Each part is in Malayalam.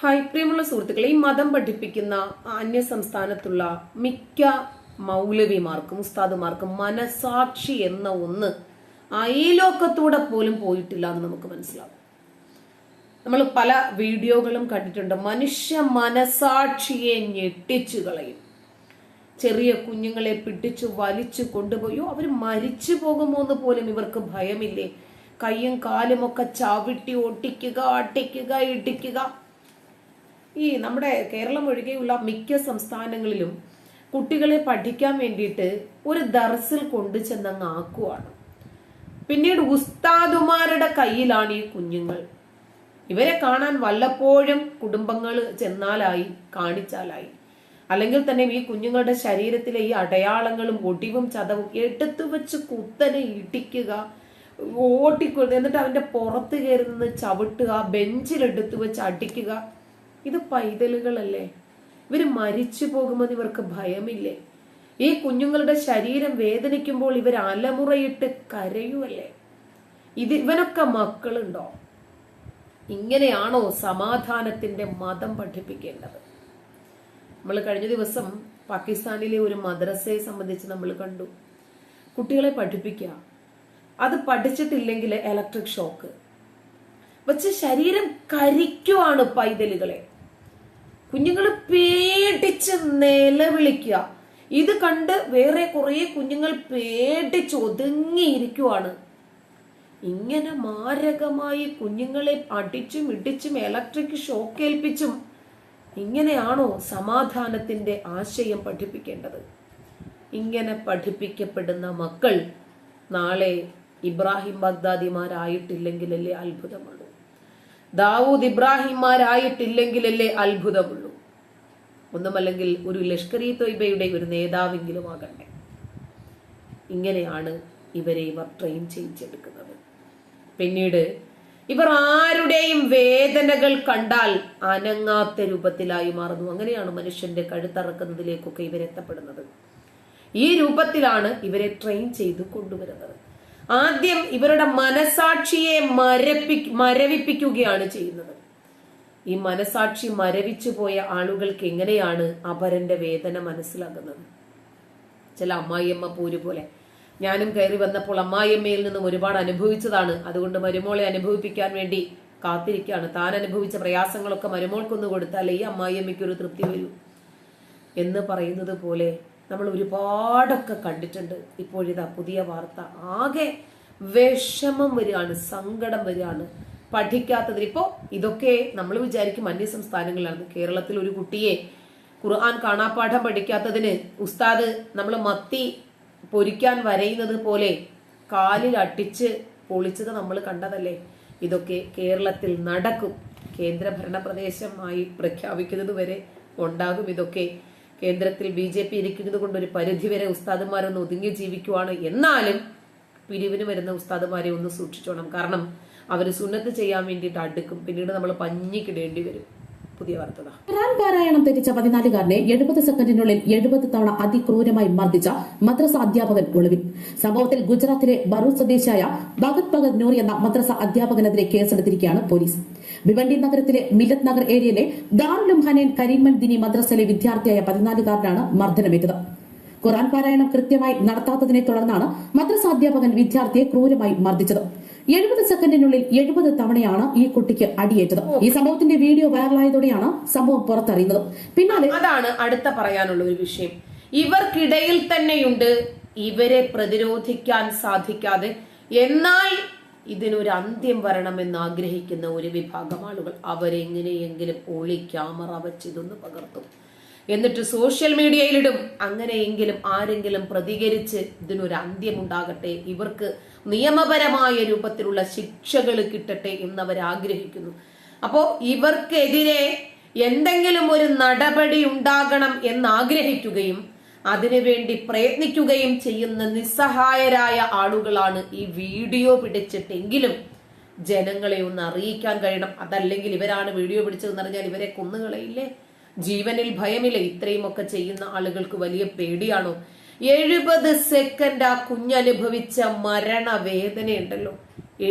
ഹായ് പ്രിയമുള്ള സുഹൃത്തുക്കളെ, ഈ മതം പഠിപ്പിക്കുന്ന അന്യ സംസ്ഥാനത്തുള്ള മിക്ക മൗലവിമാർക്കും ഉസ്താദുമാർക്കും മനസാക്ഷി എന്ന ഒന്ന് അയലോക്കത്തൂടെ പോലും പോയിട്ടില്ല എന്ന് നമുക്ക് മനസ്സിലാവും. നമ്മൾ പല വീഡിയോകളും കണ്ടിട്ടുണ്ട്. മനുഷ്യ മനസാക്ഷിയെ ഞെട്ടിച്ചു കളയും. ചെറിയ കുഞ്ഞുങ്ങളെ പിടിച്ചു വലിച്ചു കൊണ്ടുപോയോ അവർ മരിച്ചു പോകുമോ എന്ന് പോലും ഇവർക്ക് ഭയമില്ലേ? കയ്യും കാലും ഒക്കെ ചവിട്ടി ഒട്ടിക്കുക, അട്ടിക്കുക, ഇടിക്കുക. ഈ നമ്മുടെ കേരളം ഒഴികെയുള്ള മിക്ക സംസ്ഥാനങ്ങളിലും കുട്ടികളെ പഠിക്കാൻ വേണ്ടിയിട്ട് ഒരു ദർസിൽ കൊണ്ടു ചെന്നങ്ങ് ആക്കുവാണ്. പിന്നീട് ഉസ്താദുമാരുടെ കയ്യിലാണ് ഈ കുഞ്ഞുങ്ങൾ. ഇവരെ കാണാൻ വല്ലപ്പോഴും കുടുംബങ്ങൾ ചെന്നാലായി, കാണിച്ചാലായി. അല്ലെങ്കിൽ തന്നെ ഈ കുഞ്ഞുങ്ങളുടെ ശരീരത്തിലെ ഈ അടയാളങ്ങളും ഒടിവും ചതവും എടുത്തു വെച്ച് കുത്തനെ ഇടിക്കുക, ഓട്ടിക്കൊടുത്ത്, എന്നിട്ട് അവന്റെ പുറത്ത് കയറി നിന്ന് ചവിട്ടുക, ബെഞ്ചിലെടുത്തു വെച്ച് അടിക്കുക. ഇത് പൈതലുകളല്ലേ? ഇവര് മരിച്ചു പോകുമെന്ന് ഇവർക്ക് ഭയമില്ലേ? ഈ കുഞ്ഞുങ്ങളുടെ ശരീരം വേദനിക്കുമ്പോൾ ഇവർ അലമുറയിട്ട് കരയുമല്ലേ? ഇവനൊക്കെ മക്കളുണ്ടോ? ഇങ്ങനെയാണോ സമാധാനത്തിന്റെ മതം പഠിപ്പിക്കേണ്ടത്? നമ്മൾ കഴിഞ്ഞ ദിവസം പാകിസ്ഥാനിലെ ഒരു മദ്രസയെ സംബന്ധിച്ച് നമ്മൾ കണ്ടു. കുട്ടികളെ പഠിപ്പിക്കുക, അത് പഠിച്ചിട്ടില്ലെങ്കിൽ ഇലക്ട്രിക് ഷോക്ക് വെച്ച് ശരീരം കരിക്കുവാണ് പൈതലുകളെ. കുഞ്ഞുങ്ങൾ പേടിച്ച് നിലവിളിക്കുക. ഇത് കണ്ട് വേറെ കുറെ കുഞ്ഞുങ്ങൾ പേടിച്ച് ഒതുങ്ങിയിരിക്കുവാണ്. ഇങ്ങനെ മാരകമായി കുഞ്ഞുങ്ങളെ അടിച്ചും ഇടിച്ചും ഇലക്ട്രിക് ഷോക്ക് ഏൽപ്പിച്ചും ഇങ്ങനെയാണോ സമാധാനത്തിന്റെ ആശയം പഠിപ്പിക്കേണ്ടത്? ഇങ്ങനെ പഠിപ്പിക്കപ്പെടുന്ന മക്കൾ നാളെ ഇബ്രാഹിം ബഗ്ദാദിമാരായിട്ടില്ലെങ്കിലല്ലേ അത്ഭുതമുള്ളൂ. ദാവൂദ് ഇബ്രാഹിംമാരായിട്ടില്ലെങ്കിലല്ലേ അത്ഭുതമുള്ളൂ. ഒന്നുമല്ലെങ്കിൽ ഒരു ലഷ്കർ ഇ തൊയ്ബയുടെ ഒരു നേതാവെങ്കിലും ആകട്ടെ. ഇങ്ങനെയാണ് ഇവരെ ഇവർ ട്രെയിൻ ചെയ്യിച്ചെടുക്കുന്നത്. പിന്നീട് ഇവർ ആരുടെയും വേദനകൾ കണ്ടാൽ അനങ്ങാത്ത രൂപത്തിലായി മാറുന്നു. അങ്ങനെയാണ് മനുഷ്യന്റെ കഴുത്തറക്കുന്നതിലേക്കൊക്കെ ഇവരെത്തപ്പെടുന്നത്. ഈ രൂപത്തിലാണ് ഇവരെ ട്രെയിൻ ചെയ്ത് കൊണ്ടുവരുന്നത്. ആദ്യം ഇവരുടെ മനസാക്ഷിയെ മരവിപ്പിക്കുകയാണ് ചെയ്യുന്നത്. ഈ മനസാക്ഷി മരവിച്ചു പോയ ആളുകൾക്ക് എങ്ങനെയാണ് അപരന്റെ വേദന മനസ്സിലാകുന്നത്? ചില അമ്മായിയമ്മ പോര് പോലെ ഞാനും കയറി വന്നപ്പോൾ അമ്മായിയമ്മയിൽ നിന്നും ഒരുപാട് അനുഭവിച്ചതാണ്. അതുകൊണ്ട് മരുമോളെ അനുഭവിപ്പിക്കാൻ വേണ്ടി കാത്തിരിക്കുകയാണ്. താൻ അനുഭവിച്ച പ്രയാസങ്ങളൊക്കെ മരുമോൾക്കൊന്ന് കൊടുത്താലേ ഈ അമ്മായിയമ്മയ്ക്ക് ഒരു തൃപ്തി വരൂ എന്ന് പറയുന്നത് പോലെ നമ്മൾ ഒരുപാടൊക്കെ കണ്ടിട്ടുണ്ട്. ഇപ്പോഴിതാ പുതിയ വാർത്ത. ആകെ വിഷമം വരികയാണ്, സങ്കടം വരികയാണ് പഠിക്കാത്തതിന്. ഇപ്പോ ഇതൊക്കെ നമ്മൾ വിചാരിക്കും അന്യ സംസ്ഥാനങ്ങളിലാണ്. കേരളത്തിൽ ഒരു കുട്ടിയെ ഖുർആൻ കാണാപ്പാഠം പഠിക്കാത്തതിന് ഉസ്താദ് നമ്മൾ മത്തി പൊരിക്കാൻ വരയുന്നത് പോലെ കാലിൽ അട്ടിച്ച് പൊളിച്ചത് നമ്മൾ കണ്ടതല്ലേ? ഇതൊക്കെ കേരളത്തിൽ നടക്കും. കേന്ദ്രഭരണ പ്രദേശമായി പ്രഖ്യാപിക്കുന്നത് വരെ ഉണ്ടാകും ഇതൊക്കെ. കേന്ദ്രത്തിൽ BJP ഇരിക്കുന്നത് കൊണ്ട് ഒരു പരിധിവരെ ഉസ്താദുമാരൊന്ന് ഒതുങ്ങി ജീവിക്കുവാണ്. എന്നാലും പിരിവിന് വരുന്ന ഉസ്താദുമാരെ ഒന്ന് സൂക്ഷിച്ചോണം. കാരണം അവര് സുന്നത്ത് ചെയ്യാൻ വേണ്ടിയിട്ട് അടുക്കും. പിന്നീട് നമ്മൾ പഞ്ഞിക്കിടേണ്ടി വരും. പുതിയ വാർത്ത. ഖുർആൻ പാരായണം തെറ്റിച്ച 14കാരനെ 70 സെക്കൻഡിനുള്ളിൽ 70 തവണ അതിക്രൂരമായി മർദ്ദിച്ച മദ്രസ അധ്യാപകൻ ഒളിവിൽ. സംഭവത്തിൽ ഗുജറാത്തിലെ ബറൂച്ച് സ്വദേശിയായ ഭഗത് നൂർ എന്ന മദ്രസ അധ്യാപകനെതിരെ കേസെടുത്തിരിക്കുകയാണ് പോലീസ്. ഭിവണ്ടി നഗരത്തിലെ മിലത് നഗർ ഏരിയയിലെ ദാറുൽ ഹനൈൻ കരീമൻ ദിനി മദ്രസയിലെ വിദ്യാർത്ഥിയായ 14കാരനാണ് മർദ്ദനമേറ്റത്. ഖുർആൻ പാരായണം കൃത്യമായി നടത്താത്തതിനെ തുടർന്നാണ് മദ്രസ അധ്യാപകൻ വിദ്യാർത്ഥിയെ ക്രൂരമായി മർദ്ദിച്ചത്. 70 സെക്കൻഡിനുള്ളിൽ 70 തവണയാണ് ഈ കുട്ടിക്ക് അടിയേറ്റത്. ഈ സംഭവത്തിന്റെ വീഡിയോ വൈറലായതോടെയാണ് സംഭവം പുറത്തറിയുന്നത്. പിന്നാലെ അതാണ് അടുത്ത പറയാനുള്ള ഒരു വിഷയം. ഇവർക്കിടയിൽ തന്നെയുണ്ട് ഇവരെ പ്രതിരോധിക്കാൻ സാധിക്കാതെ എന്നാൽ ഇതിനൊരു അന്ത്യം വരണമെന്ന് ആഗ്രഹിക്കുന്ന ഒരു വിഭാഗം ആളുകൾ. അവരെങ്ങനെയെങ്കിലും ഒളി ക്യാമറ വെച്ച് ഇതൊന്ന് പകർത്തും, എന്നിട്ട് സോഷ്യൽ മീഡിയയിലിടും. അങ്ങനെയെങ്കിലും ആരെങ്കിലും പ്രതികരിച്ച് ഇതിനൊരു അന്ത്യമുണ്ടാകട്ടെ, ഇവർക്ക് നിയമപരമായ രൂപത്തിലുള്ള ശിക്ഷകൾ കിട്ടട്ടെ എന്നവർ ആഗ്രഹിക്കുന്നു. അപ്പോ ഇവർക്കെതിരെ എന്തെങ്കിലും ഒരു നടപടി ഉണ്ടാകണം എന്നാഗ്രഹിക്കുകയും അതിനുവേണ്ടി പ്രയത്നിക്കുകയും ചെയ്യുന്ന നിസ്സഹായരായ ആളുകളാണ് ഈ വീഡിയോ പിടിച്ചിട്ടെങ്കിലും ജനങ്ങളെ ഒന്ന് അറിയിക്കാൻ കഴിയണം. അതല്ലെങ്കിൽ ഇവരാണ് വീഡിയോ പിടിച്ചതെന്ന് അറിഞ്ഞാൽ ഇവരെ കൊന്നുകളയില്ലേ? ജീവനിൽ ഭയമില്ല. ഇത്രയും ഒക്കെ ചെയ്യുന്ന ആളുകൾക്ക് വലിയ പേടിയാണോ? 70 സെക്കൻഡ് ആ കുഞ്ഞനുഭവിച്ച മരണവേദനയുണ്ടല്ലോ.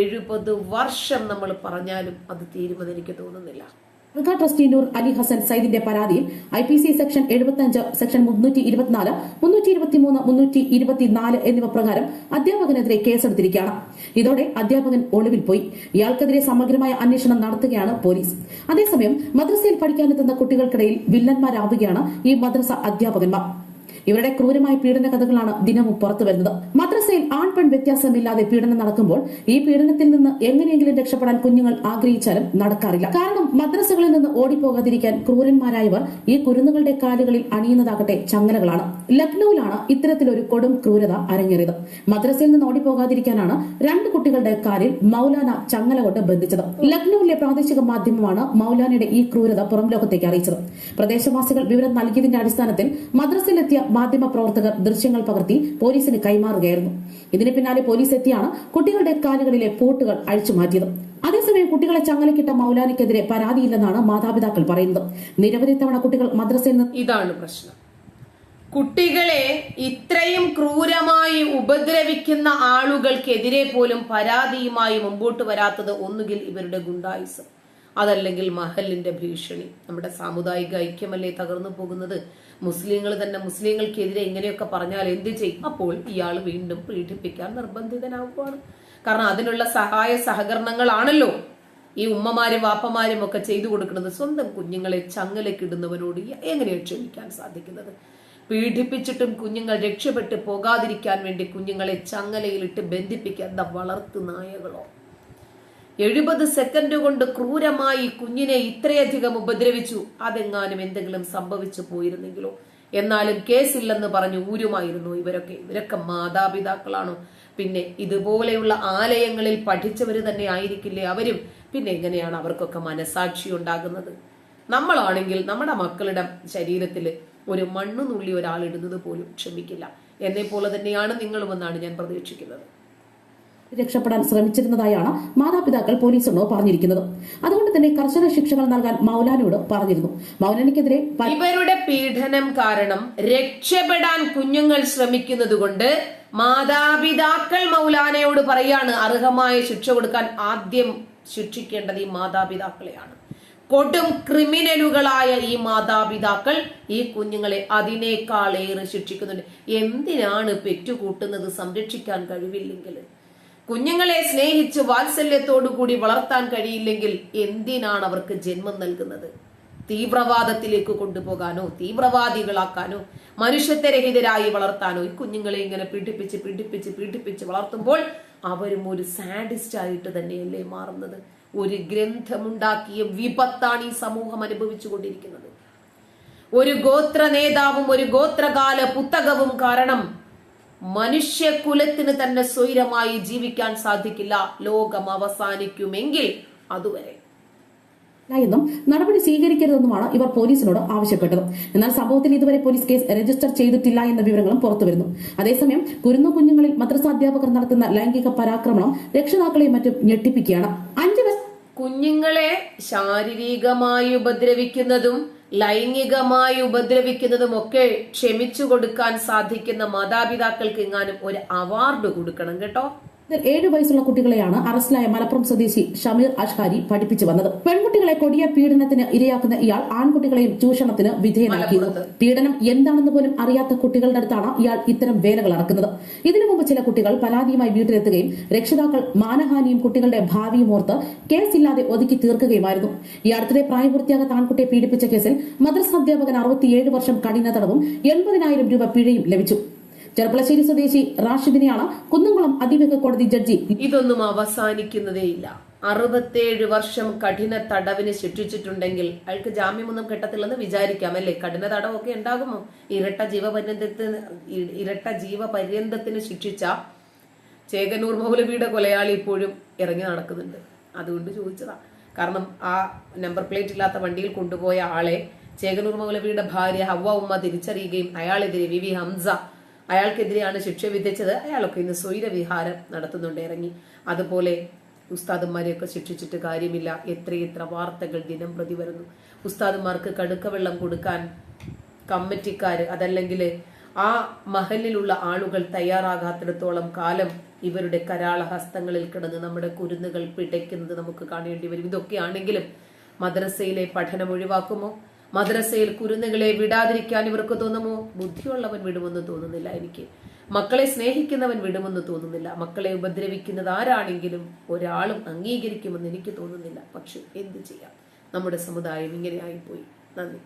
70 വർഷം നമ്മൾ പറഞ്ഞാലും അത് തീരുമെന്ന് എനിക്ക് തോന്നുന്നില്ല. ദർഗ ട്രസ്റ്റി നൂർ അലി ഹസൻ സയ്യിദിന്റെ പരാതിയിൽ IPC സെക്ഷൻ 75, സെക്ഷൻ 324, 323, 324 എന്നിവ പ്രകാരം അധ്യാപകനെതിരെ കേസെടുത്തിരിക്കുകയാണ്. ഇതോടെ അധ്യാപകൻ ഒളിവിൽ പോയി. ഇയാൾക്കെതിരെ സമഗ്രമായ അന്വേഷണം നടത്തുകയാണ് പോലീസ്. അതേസമയം മദ്രസയിൽ പഠിക്കാനെത്തുന്ന കുട്ടികൾക്കിടയിൽ വില്ലന്മാരാവുകയാണ് ഈ മദ്രസ അധ്യാപകന്മാർ. ഇവരുടെ ക്രൂരമായ പീഡന കഥകളാണ് ദിനവും പുറത്തു വരുന്നത്. മദ്രസയിൽ ആൺ പെൺ വ്യത്യാസമില്ലാതെ പീഡനം നടക്കുമ്പോൾ ഈ പീഡനത്തിൽ നിന്ന് എങ്ങനെയെങ്കിലും രക്ഷപ്പെടാൻ കുഞ്ഞുങ്ങൾ ആഗ്രഹിച്ചാലും നടക്കാറില്ല. കാരണം മദ്രസകളിൽ നിന്ന് ഓടിപ്പോകാതിരിക്കാൻ ക്രൂരന്മാരായവർ ഈ കുരുന്നുകളുടെ കാലുകളിൽ അണിയുന്നതാകട്ടെ ചങ്ങലകളാണ്. ലക്നൌവിലാണ് ഇത്തരത്തിലൊരു കൊടും ക്രൂരത അരങ്ങേറിയത്. മദ്രസയിൽ നിന്ന് ഓടിപ്പോകാതിരിക്കാനാണ് 2 കുട്ടികളുടെ കാലിൽ മൗലാന ചങ്ങല കൊണ്ട് ബന്ധിച്ചത്. ലക്നൌവിലെ പ്രാദേശിക മാധ്യമമാണ് മൗലാനയുടെ ഈ ക്രൂരത പുറം ലോകത്തേക്ക് അറിയിച്ചത്. പ്രദേശവാസികൾ വിവരം നൽകിയതിന്റെ അടിസ്ഥാനത്തിൽ മദ്രസയിലെത്തിയ മാധ്യമ പ്രവർത്തകർ ദൃശ്യങ്ങൾ പകർത്തി പോലീസിന് കൈമാറുകയായിരുന്നു. ഇതിന് പിന്നാലെ പോലീസ് എത്തിയാണ് കുട്ടികളുടെ കാലുകളിലെ പൂട്ടുകൾ അഴിച്ചുമാറ്റിയത്. അതേസമയം കുട്ടികളെ ചങ്ങലക്കിട്ട മൗലാനയ്ക്കെതിരെ പരാതിയില്ലെന്നാണ് മാതാപിതാക്കൾ പറയുന്നത്. നിരവധി തവണ കുട്ടികൾ മദ്രസയിൽ നിന്ന് ഇതാണ് പ്രശ്നം. കുട്ടികളെ ഇത്രയും ക്രൂരമായി ഉപദ്രവിക്കുന്ന ആളുകൾക്കെതിരെ പോലും പരാതിയുമായി മുമ്പോട്ട് വരാത്തത് ഒന്നുകിൽ ഇവരുടെ ഗുണ്ടായിസം, അതല്ലെങ്കിൽ മഹലിന്റെ ഭീഷണി. നമ്മുടെ സാമുദായിക ഐക്യമല്ലേ തകർന്നു പോകുന്നത്? മുസ്ലിങ്ങൾ തന്നെ മുസ്ലിങ്ങൾക്കെതിരെ ഇങ്ങനെയൊക്കെ പറഞ്ഞാൽ എന്ത് ചെയ്യും? അപ്പോൾ ഇയാൾ വീണ്ടും പീഡിപ്പിക്കാൻ നിർബന്ധിതനാവുകയാണ്. കാരണം അതിനുള്ള സഹായ സഹകരണങ്ങളാണല്ലോ ഈ ഉമ്മമാരും വാപ്പമാരും ഒക്കെ ചെയ്തു കൊടുക്കുന്നത്. സ്വന്തം കുഞ്ഞുങ്ങളെ ചങ്ങലക്കിടുന്നവനോട് എങ്ങനെയാണ് ക്ഷമിക്കാൻ സാധിക്കുന്നത്? പീഡിപ്പിച്ചിട്ടും കുഞ്ഞുങ്ങൾ രക്ഷപ്പെട്ട് പോകാതിരിക്കാൻ വേണ്ടി കുഞ്ഞുങ്ങളെ ചങ്ങലയിലിട്ട് ബന്ധിപ്പിക്കുന്ന വളർത്തു നായകളോ? 70 സെക്കൻഡ് കൊണ്ട് ക്രൂരമായി കുഞ്ഞിനെ ഇത്രയധികം ഉപദ്രവിച്ചു. അതെങ്ങാനും എന്തെങ്കിലും സംഭവിച്ചു പോയിരുന്നെങ്കിലോ? എന്നാലും കേസില്ലെന്ന് പറഞ്ഞു ഊരുമായിരുന്നു ഇവരൊക്കെ മാതാപിതാക്കളാണോ? പിന്നെ ഇതുപോലെയുള്ള ആലയങ്ങളിൽ പഠിച്ചവര് തന്നെ ആയിരിക്കില്ലേ അവരും? പിന്നെ എങ്ങനെയാണ് അവർക്കൊക്കെ മനസാക്ഷി ഉണ്ടാകുന്നത്? നമ്മളാണെങ്കിൽ നമ്മുടെ മക്കളുടെ ശരീരത്തിൽ ഒരു മണ്ണുനുള്ളി ഒരാളിടുന്നത് പോലും ക്ഷമിക്കില്ല. എന്നെ പോലെ തന്നെയാണ് നിങ്ങളുമെന്നാണ് ഞാൻ പ്രതീക്ഷിക്കുന്നത്. രക്ഷപ്പെടാൻ ശ്രമിച്ചിരുന്നതായാണ് മാതാപിതാക്കൾ പോലീസിനോട് പറഞ്ഞിരിക്കുന്നത്. അതുകൊണ്ട് തന്നെ കർശന ശിക്ഷകൾ നൽകാൻ മൗലാനയോട് പറഞ്ഞിരുന്നു. മൗലാനയ്ക്കെതിരെ ഇവരുടെ പീഡനം കാരണം രക്ഷപ്പെടാൻ കുഞ്ഞുങ്ങൾ ശ്രമിക്കുന്നത് കൊണ്ട് മാതാപിതാക്കൾ മൗലാനയോട് പറയാണ് അർഹമായ ശിക്ഷ കൊടുക്കാൻ. ആദ്യം ശിക്ഷിക്കേണ്ടത് ഈ മാതാപിതാക്കളെയാണ്. കൊടും ക്രിമിനലുകളായ ഈ മാതാപിതാക്കൾ ഈ കുഞ്ഞുങ്ങളെ അതിനേക്കാളേറെ ശിക്ഷിക്കുന്നുണ്ട്. എന്തിനാണ് പെറ്റുകൂട്ടുന്നത് സംരക്ഷിക്കാൻ കഴിവില്ലെങ്കിൽ? കുഞ്ഞുങ്ങളെ സ്നേഹിച്ച് വാത്സല്യത്തോടു കൂടി വളർത്താൻ കഴിയില്ലെങ്കിൽ എന്തിനാണ് അവർക്ക് ജന്മം നൽകുന്നത്? തീവ്രവാദത്തിലേക്ക് കൊണ്ടുപോകാനോ, തീവ്രവാദികളാക്കാനോ, മനുഷ്യത്വരഹിതരായി വളർത്താനോ? ഈ കുഞ്ഞുങ്ങളെ ഇങ്ങനെ പീഡിപ്പിച്ച് വളർത്തുമ്പോൾ അവരും ഒരു സാഡിസ്റ്റ് ആയിട്ട് തന്നെയല്ലേ മാറുന്നത്? ഒരു ഗ്രന്ഥമുണ്ടാക്കിയ വിപത്താണ് ഈ സമൂഹം അനുഭവിച്ചു കൊണ്ടിരിക്കുന്നത്. ഒരു ഗോത്ര നേതാവും ഒരു ഗോത്രകാല പുസ്തകവും കാരണം മനുഷ്യകുലത്തിന് തന്നെ സ്വൈരമായി ജീവിക്കാൻ സാധിക്കില്ല. ലോകം അവസാനിക്കുമെങ്കിൽ അതുവരെ എന്നും നടപടി സ്വീകരിക്കരുതെന്നുമാണ് ഇവർ പോലീസിനോട് ആവശ്യപ്പെട്ടത്. എന്നാൽ സംഭവത്തിൽ ഇതുവരെ പോലീസ് കേസ് രജിസ്റ്റർ ചെയ്തിട്ടില്ല എന്ന വിവരങ്ങളും പുറത്തുവരുന്നു. അതേസമയം കുഞ്ഞുങ്ങളിൽ മദ്രസ അധ്യാപകർ നടത്തുന്ന ലൈംഗിക പരാക്രമണം രക്ഷിതാക്കളെയും മറ്റും ഞെട്ടിപ്പിക്കുകയാണ്. 5 കുഞ്ഞുങ്ങളെ ശാരീരികമായി ഉപദ്രവിക്കുന്നതും ലൈംഗികമായി ഉപദ്രവിക്കുന്നതും ഒക്കെ ക്ഷമിച്ചു കൊടുക്കാൻ സാധിക്കുന്ന മാതാപിതാക്കൾക്ക് എങ്ങാനും ഒരു അവാർഡ് കൊടുക്കണം കേട്ടോ. 7 വയസ്സുള്ള കുട്ടികളെയാണ് അറസ്റ്റിലായ മലപ്പുറം സ്വദേശി ഷമീർ അഷ്ഹാരി പഠിപ്പിച്ചു വന്നത്. പെൺകുട്ടികളെ കൊടിയ പീഡനത്തിന് ഇരയാക്കുന്ന ഇയാൾ ആൺകുട്ടികളെയും ചൂഷണത്തിന് വിധേയനാക്കിയിരുന്നു. പീഡനം എന്താണെന്ന് പോലും അറിയാത്ത കുട്ടികളുടെ അടുത്താണ് ഇയാൾ ഇത്തരം വേലകൾ നടക്കുന്നത്. ഇതിനു മുമ്പ് ചില കുട്ടികൾ പരാതിയുമായി വീട്ടിലെത്തുകയും രക്ഷിതാക്കൾ മാനഹാനിയും കുട്ടികളുടെ ഭാവിയും ഓർത്ത് കേസില്ലാതെ ഒതുക്കി തീർക്കുകയുമായിരുന്നു. ഈ അടുത്തിടെ പ്രായപൂർത്തിയാകാത്ത ആൺകുട്ടിയെ പീഡിപ്പിച്ച കേസിൽ മദ്രസ അധ്യാപകൻ 67 വർഷം കഠിന തടവും 80,000 രൂപ പിഴയും ലഭിച്ചു. ചെർപ്പളശ്ശേരി സ്വദേശി റാഷിദിനെയാണ് കുന്നംകുളം അതിവേഗ കോടതി ജഡ്ജി ഇതൊന്നും അവസാനിക്കുന്നതേയില്ല. 67 വർഷം കഠിന തടവിന് ശിക്ഷിച്ചിട്ടുണ്ടെങ്കിൽ അയാൾക്ക് ജാമ്യമൊന്നും കിട്ടത്തില്ലെന്ന് വിചാരിക്കാം അല്ലേ? കഠിന തടവൊക്കെ ഉണ്ടാകുമോ? ഇരട്ട ജീവപര്യന്തത്തിന് ശിക്ഷിച്ച ചേകനൂർ മൗലവിയുടെ കൊലയാളി ഇപ്പോഴും ഇറങ്ങി നടക്കുന്നുണ്ട്. അതുകൊണ്ട് ചോദിച്ചതാ. കാരണം ആ നമ്പർ പ്ലേറ്റ് ഇല്ലാത്ത വണ്ടിയിൽ കൊണ്ടുപോയ ആളെ ചേകനൂർ മൗലവിയുടെ ഭാര്യ ഹവ്വ ഉമ്മ തിരിച്ചറിയുകയും അയാളെതിരെ വിവി ഹംസ അയാൾക്കെതിരെയാണ് ശിക്ഷ വിധിച്ചത്. അയാളൊക്കെ ഇന്ന് സ്വൈരവിഹാരം നടത്തുന്നുണ്ട് ഇറങ്ങി. അതുപോലെ ഉസ്താദന്മാരെയൊക്കെ ശിക്ഷിച്ചിട്ട് കാര്യമില്ല. എത്രയെത്ര വാർത്തകൾ ദിനം പ്രതി വരുന്നു. ഉസ്താദന്മാർക്ക് കടുക്കവെള്ളം കൊടുക്കാൻ കമ്മിറ്റിക്കാര് അതല്ലെങ്കിൽ ആ മഹലിലുള്ള ആളുകൾ തയ്യാറാകാത്തിടത്തോളം കാലം ഇവരുടെ കരാള ഹസ്തങ്ങളിൽ കിടന്ന് നമ്മുടെ കുരുന്നുകൾ പിടയ്ക്കുന്നത് നമുക്ക് കാണേണ്ടി വരും. ഇതൊക്കെയാണെങ്കിലും മദ്രസയിലെ പഠനം ഒഴിവാക്കുമോ? മദ്രസയിൽ കുരുന്നുകളെ വിടാതിരിക്കാൻ ഇവർക്ക് തോന്നുമോ? ബുദ്ധിയുള്ളവൻ വിടുമെന്ന് തോന്നുന്നില്ല എനിക്ക്. മക്കളെ സ്നേഹിക്കുന്നവൻ വിടുമെന്ന് തോന്നുന്നില്ല. മക്കളെ ഉപദ്രവിക്കുന്നത് ആരാണെങ്കിലും ഒരാളും അംഗീകരിക്കുമെന്ന് എനിക്ക് തോന്നുന്നില്ല. പക്ഷെ എന്ത് ചെയ്യാം, നമ്മുടെ സമുദായം ഇങ്ങനെ ആയിപ്പോയി. നന്ദി.